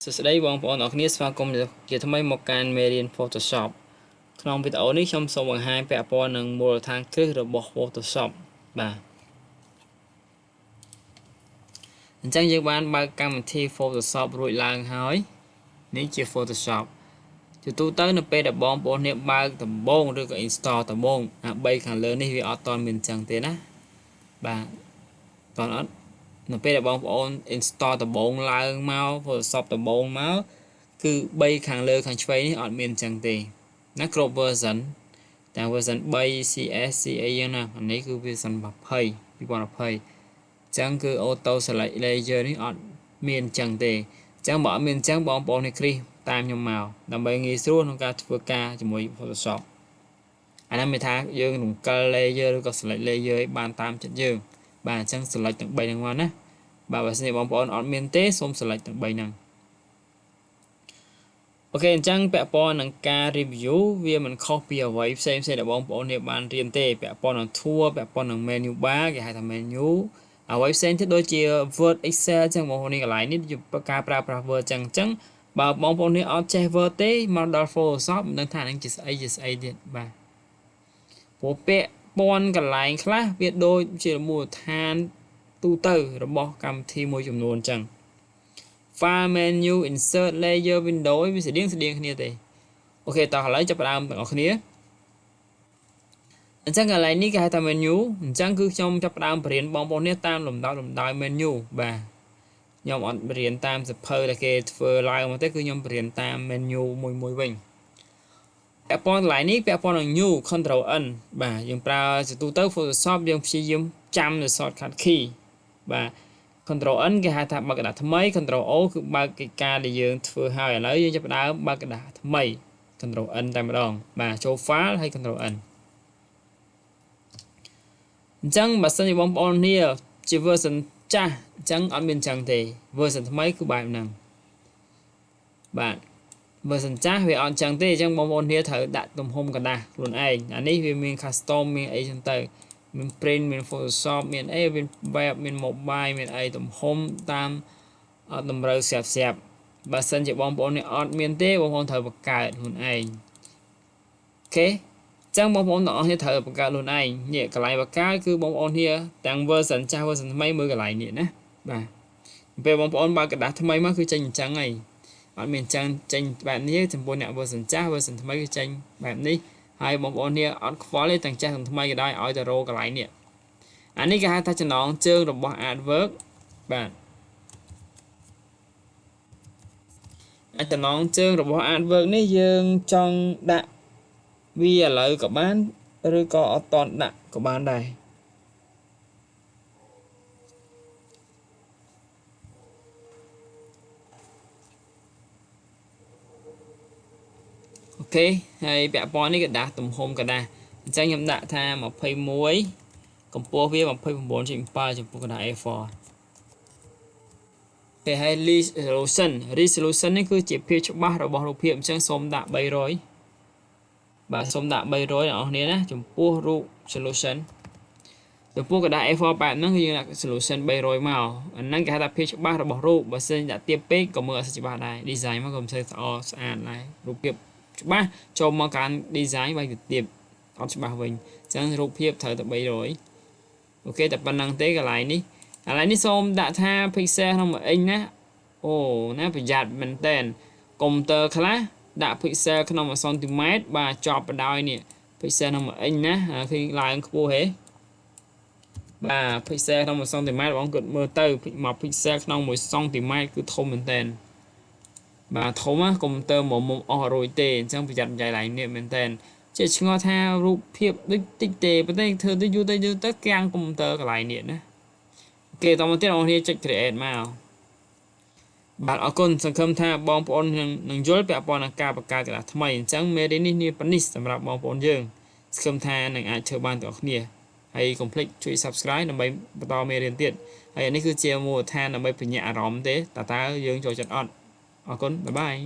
សួស្តីបងប្អូនអរគ្នាស្វាគមន៍ជាថ្មីមកកាន់មេរៀន Photoshop ក្នុងវីដេអូនេះខ្ញុំសូមបង្ហាញពាក់ព័ន្ធនឹងមូលដ្ឋានគ្រឹះរបស់ Photoshop បាទអញ្ចឹងយើងបានបើកកម្មវិធី Photoshop រួចឡើងហើយនេះជា Photoshop ជាទូទៅនៅពេលដែលបងប្អូននេះបើកដំបូងឬក៏ install ដំបូង3ខាងលើនេះវាអត់ទាន់មានអញ្ចឹងទេណាបាទតើអត់នៅពេលដែលបងប្អូន install ដំបូងឡើងមក Photoshop ដំបូងមកគឺ3ខាងលើខាងឆ្វេងនេះអត់មានអញ្ចឹងទេណាគ្រប់ version តែ version 3 CS CA យ៉ាងណាអានេះគឺ version 2020 អញ្ចឹងគឺ auto select layer នេះអត់មានអញ្ចឹងទេអញ្ចឹងបើអត់មានអញ្ចឹងបងប្អូននេះគ្រីសតាមខ្ញុំមកដើម្បីងាយស្រួលក្នុងការធ្វើការជាមួយ Photoshop អានេះមានថាយើងរំកិល layer ឬក៏ select layer ឲ្យបានតាមចិត្តយើងបាទអញ្ចឹង select ទាំង3ហ្នឹងមកណាបាទបើសិនជាបងប្អូនអត់មានទេសូម select ទាំង3ហ្នឹងអូខេអញ្ចឹងពាក់ព័ន្ធនឹងការ review វាមិនខុសពីអ្វីផ្សេងៗដែលបងប្អូននេះបានរៀនទេពាក់ព័ន្ធនឹង tool ពាក់ព័ន្ធនឹង menu bar គេហៅថា menu អ្វីផ្សេងទៀតដូចជា Word Excel អញ្ចឹងបងប្អូននេះកន្លែងនេះជាការប្រើប្រាស់ Word អញ្ចឹងបើបងប្អូននេះអត់ចេះ Word ទេមកដល់ Photoshop មិនដឹងថានឹងជាស្អីទៀតបាទព្រោះពាក់ព័ន្ធកន្លែងខ្លះវាដូចជាមូលដ្ឋានទូទៅរបស់កម្មវិធីមួយចំនួនអញ្ចឹងfile menu insert layer window វាស្តៀងគ្នាទេអូខេតោះឥឡូវចាប់ផ្ដើមទាំងអស់គ្នាអញ្ចឹងកន្លែងនេះគេហៅថា menu អញ្ចឹងគឺខ្ញុំចាប់ផ្ដើមបរៀនបងប្អូននេះតាមលំដាប់លំដោយ menu បាទខ្ញុំអត់បរៀនតាមសភៅដែលគេធ្វើឡើងមកទេគឺខ្ញុំបរៀនតាម menu មួយវិញពាក់ព័ន្ធកន្លែងនេះពាក់ព័ន្ធនឹង new control n បាទយើងប្រើជាទូទៅ Photoshop យើងព្យាយាមចាំនៅ shortcut key បាទControl N គេហៅថាបើកក្តារថ្មី Control O គឺបើកកិច្ចការដែលយើងធ្វើហើយឥឡូវយើងចាប់ផ្ដើមបើកក្តារថ្មី Control N តែម្ដងបាទចូល File ហើយ Control N អញ្ចឹងបើសិនជាបងប្អូននេះជា version ចាស់អញ្ចឹងអត់មានអញ្ចឹងទេ version ថ្មីគឺបែបហ្នឹងបាទ version ចាស់វាអត់អញ្ចឹងទេអញ្ចឹងបងប្អូននេះត្រូវដាក់ទំហំกระดาษខ្លួនឯងអានេះវាមាន custom មានអីចឹងទៅមាន print មាន Photoshop មានអីមាន web មាន mobile មានអីទំហំតាមតម្រូវស្រាប់បើសិនជាបងប្អូននេះអត់មានទេបងប្អូនត្រូវបង្កើតខ្លួនឯងអូខេអញ្ចឹងបងប្អូនទាំងអស់គ្នាត្រូវបង្កើតខ្លួនឯងនេះកន្លែងបង្កើតគឺបងប្អូនគ្នាទាំង version ចាស់ version ថ្មីមើលកន្លែងនេះណាបាទពេលបងប្អូនបើកกระดาษថ្មីមកគឺចេញអញ្ចឹងហើយអត់មានអញ្ចឹងចេញបែបនេះចំពោះអ្នក version ចាស់ version ថ្មីគឺចេញបែបនេះហើយបងប្អូននេះអត់ខ្វល់ទេទាំងចាស់ទាំងថ្មីក៏ដោយឲ្យទៅរកកន្លែងនេះអានេះគេហៅថាចំណងជើងរបស់ artwork បាទចំណងជើងរបស់ artwork នេះយើងចង់ដាក់វាឥឡូវក៏បានឬក៏អត់តន់ដាក់ក៏បានដែរអូខេហើយពាក់ព័ន្ធនេះกระดาษទំហំกระดาษអញ្ចឹងខ្ញុំដាក់ថា21កម្ពស់វា 29.7 ចំពោះกระดาษ A4 គេហៅ resolution នេះគឺជាភាពច្បាស់របស់រូបភាពអញ្ចឹងសូមដាក់300បាទសូមដាក់300អ្នកនរគ្នាណាចំពោះរូប solution ចំពោះกระดาษ A4 បែបហ្នឹងគឺយើងដាក់ solution 300មកអាហ្នឹងគេហៅថាភាពច្បាស់របស់រូបបើសិនដាក់ទាបពេកក៏មើលអត់ច្បាស់ដែរ design មកក៏មិនសូវស្អាតដែររូបភាពច្បាស់ចូលមកកាន់ design បែបទៅទាបអត់ច្បាស់វិញអញ្ចឹងរូបភាពត្រូវតែ300អូខេតែប៉ុណ្្នឹងទេកន្លែងនេះសូមដាក់ថា pixel ក្នុងមួយអិញណាអូណាប្រយ័ត្នមែនតើកុំព្យូទ័រខ្លះដាក់ pixel ក្នុង1សង់ទីម៉ែត្របាទចប់បដ ாய் នេះ pixel ក្នុងមួយអិញណាគឺឡើងខ្ពស់ហេបាទ pixel ក្នុង1សង់ទីម៉ែត្របងគាត់មើលទៅមក pixel ក្នុង1សង់ទីម៉ែត្រគឺធំមែនតើបាទធំណាកុំព្យូទ័រមុំអស់រួចទេអញ្ចឹងប្រយ័ត្នចៃឡើងនេះមែនតើជាឆ្ងល់ថារូបភាពដូចតិចទេប៉ុន្តែធ្វើទៅយូរទៅកាំងកុំព្យូទ័រកន្លែងនេះណាអូខេតមកទៀតបងប្អូនចុច create មកបាទអរគុណសង្ឃឹមថាបងប្អូននឹងយល់ពាក់ព័ន្ធនឹងការបង្កើតกระดาษថ្មីអញ្ចឹងមេរៀននេះប៉ានេះសម្រាប់បងប្អូនយើងសង្ឃឹមថានឹងអាចធ្វើបានទាំងអស់គ្នាហើយកុំភ្លេចជួយ subscribe ដើម្បីបន្តមេរៀនទៀតហើយនេះគឺជាមូលដ្ឋានដើម្បីបញ្ញាអារម្មណ៍ទេតើយើងចូលចិត្តអត់អរគុណបាយបាយ